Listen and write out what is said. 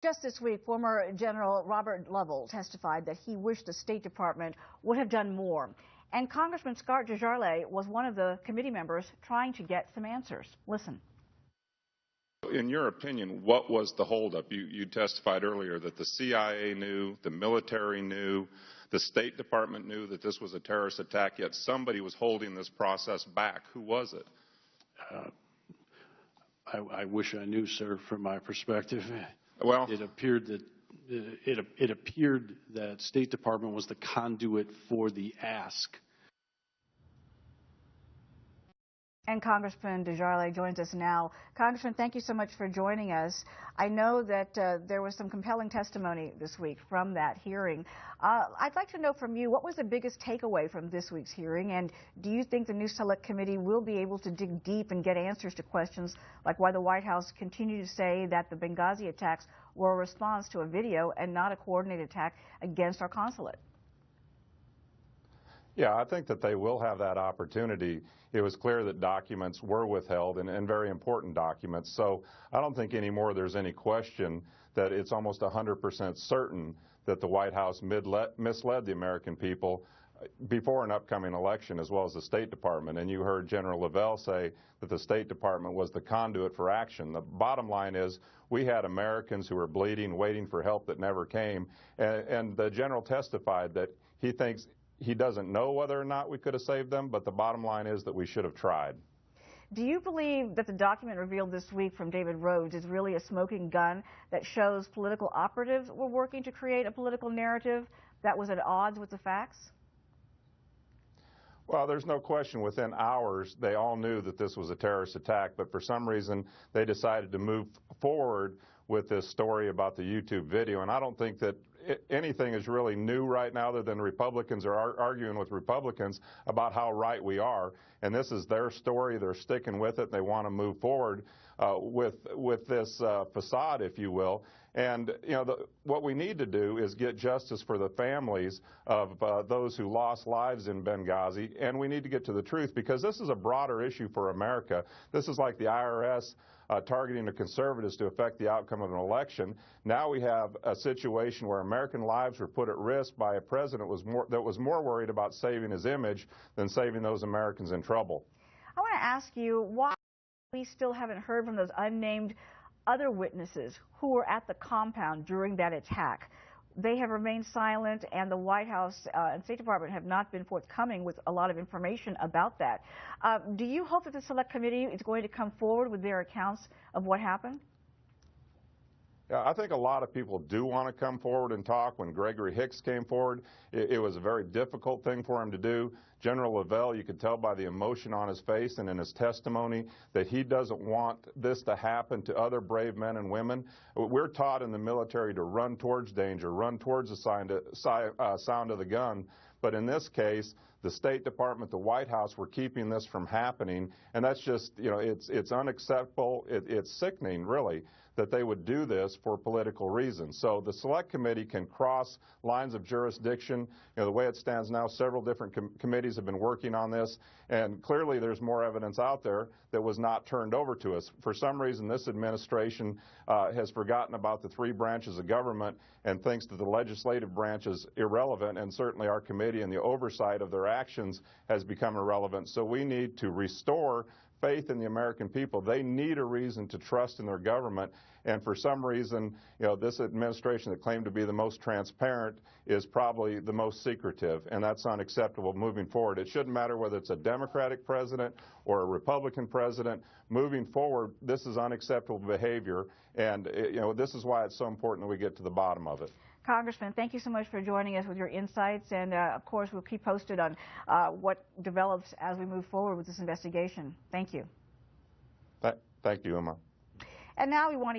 Just this week, former General Robert Lovell testified that he wished the State Department would have done more. And Congressman Scott DesJarlais was one of the committee members trying to get some answers. Listen. In your opinion, what was the holdup? You testified earlier that the CIA knew, the military knew, the State Department knew that this was a terrorist attack, yet somebody was holding this process back. Who was it? I wish I knew, sir, from my perspective. Well, it appeared that State Department was the conduit for the ask. And Congressman DesJarlais joins us now. Congressman, thank you so much for joining us. I know that there was some compelling testimony this week from that hearing. I'd like to know from you, what was the biggest takeaway from this week's hearing, and do you think the new Select Committee will be able to dig deep and get answers to questions like why the White House continued to say that the Benghazi attacks were a response to a video and not a coordinated attack against our consulate? Yeah, I think that they will have that opportunity. It was clear that documents were withheld, and very important documents. So I don't think anymore there's any question that it's almost 100% certain that the White House misled the American people before an upcoming election, as well as the State Department. And you heard General Lovell say that the State Department was the conduit for action. The bottom line is we had Americans who were bleeding, waiting for help that never came. And the general testified that he thinks he doesn't know whether or not we could have saved them, but the bottom line is that we should have tried. Do you believe that the document revealed this week from David Rhodes is really a smoking gun that shows political operatives were working to create a political narrative that was at odds with the facts? Well, there's no question within hours they all knew that this was a terrorist attack, but for some reason they decided to move forward with this story about the YouTube video. And I don't think that anything is really new right now other than Republicans are arguing with Republicans about how right we are. And this is their story. They're sticking with it. They want to move forward with this facade, if you will. And, you know, what we need to do is get justice for the families of those who lost lives in Benghazi, and we need to get to the truth, because this is a broader issue for America. This is like the IRS targeting the conservatives to affect the outcome of an election. Now we have a situation where American lives were put at risk by a president that was more worried about saving his image than saving those Americans in trouble. I want to ask you why we still haven't heard from those unnamed other witnesses who were at the compound during that attack. They have remained silent, and the White House and State Department have not been forthcoming with a lot of information about that. Do you hope that the Select Committee is going to come forward with their accounts of what happened? Yeah, I think a lot of people do want to come forward and talk. When Gregory Hicks came forward, it was a very difficult thing for him to do. General Lovell, you could tell by the emotion on his face and in his testimony that he doesn't want this to happen to other brave men and women. We're taught in the military to run towards danger, run towards the sound of the gun. But in this case, the State Department, the White House were keeping this from happening, and that's just, you know, it's unacceptable. It's sickening, really, that they would do this for political reasons. So the Select Committee can cross lines of jurisdiction. You know, the way it stands now, several different committees have been working on this, and clearly there's more evidence out there that was not turned over to us. For some reason, this administration has forgotten about the three branches of government and thinks that the legislative branch is irrelevant, and certainly our committee and the oversight of their actions has become irrelevant. So we need to restore faith in the American people. They need a reason to trust in their government, and for some reason, you know, this administration that claimed to be the most transparent is probably the most secretive, and that's unacceptable moving forward. It shouldn't matter whether it's a Democratic president or a Republican president. Moving forward, this is unacceptable behavior, and you know, this is why it's so important that we get to the bottom of it. Congressman, thank you so much for joining us with your insights, and of course we'll keep posted on what develops as we move forward with this investigation. Thank you. Thank you, Emma. And now we want to hear